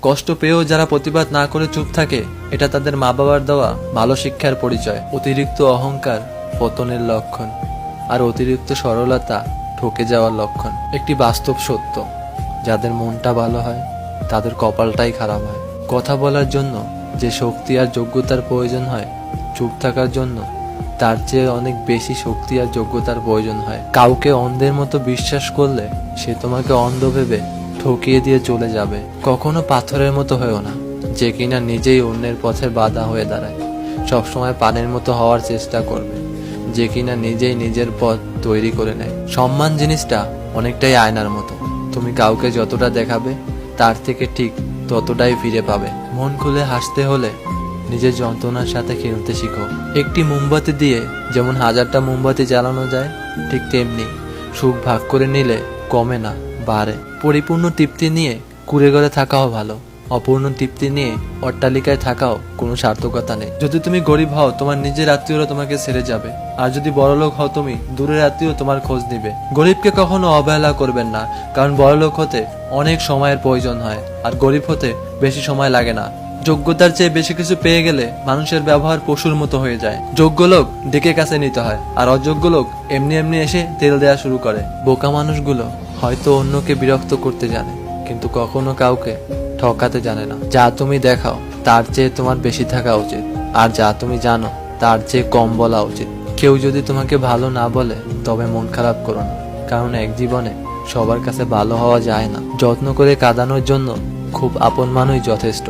কষ্ট পেয়েও যারা প্রতিবাদ না করে চুপ থাকে, এটা তাদের মা বাবার দেওয়া ভালো শিক্ষার পরিচয়। অতিরিক্ত অহংকার পতনের লক্ষণ, আর অতিরিক্ত সরলতা ঠকে যাওয়ার লক্ষণ। একটি বাস্তব সত্য, যাদের মনটা ভালো হয় তাদের কপালটাই খারাপ হয়। কথা বলার জন্য যে শক্তি আর যোগ্যতার প্রয়োজন হয়, চুপ থাকার জন্য তার চেয়ে অনেক বেশি শক্তি আর যোগ্যতার প্রয়োজন হয়। কাউকে অন্ধের মতো বিশ্বাস করলে সে তোমাকে অন্ধ ভেবে ঠকিয়ে দিয়ে চলে যাবে। কখনো পাথরের মতো হয়েও না, যে কিনা নিজেই অন্যের পথের বাধা হয়ে দাঁড়ায়। সবসময় পানির মতো হওয়ার চেষ্টা করবে, যে কিনা নিজেই নিজের পথ তৈরি করে নেয়। সম্মান জিনিসটা অনেকটাই আয়নার মতো, তুমি কাউকে যতটা দেখাবে তার থেকে ঠিক ততটাই ফিরে পাবে। মন খুলে হাসতে হলে নিজের যন্ত্রণার সাথে খেলতে শিখো। একটি মোমবাতি দিয়ে যেমন 1000টা মোমবাতি জ্বালানো যায়, ঠিক তেমনি সুখ ভাগ করে নিলে কমে না, বাড়ে। পরিপূর্ণ তৃপ্তি নিয়ে কুড়ে ঘরে থাকাও ভালো, অপূর্ণ তৃপ্তি নিয়ে অট্টালিকায় থাকাও কোনো সার্থকতা নেই। যদি তুমি গরিব হও, তোমার নিজের আত্মীয়রা তোমাকে ছেড়ে যাবে, আর যদি বড়লোক হও তুমি, দূরের আত্মীয় তোমার খোঁজ নিবে। গরিবকে কখনো অবহেলা করবেন না, কারণ বড়লোক হতে অনেক সময়ের প্রয়োজন হয়, আর গরিব হতে বেশি সময় লাগে না। যোগ্যতার চেয়ে বেশি কিছু পেয়ে গেলে মানুষের ব্যবহার পশুর মতো হয়ে যায়। যোগ্য লোক ডেকে কাছে নিতে হয়, আর অযোগ্য লোক এমনি এমনি এসে তেল দেওয়া শুরু করে। বোকা মানুষগুলো হয়তো অন্যকে বিরক্ত করতে জানে, কিন্তু কখনো কাউকে ঠকাতে জানে না। যা তুমি দেখাও তার চেয়ে তোমার বেশি থাকা উচিত, আর যা তুমি জানো তার চেয়ে কম বলা উচিত। কেউ যদি তোমাকে ভালো না বলে, তবে মন খারাপ করো না, কারণ এক জীবনে সবার কাছে ভালো হওয়া যায় না। যত্ন করে কাঁদানোর জন্য খুব আপন মানুষই যথেষ্ট।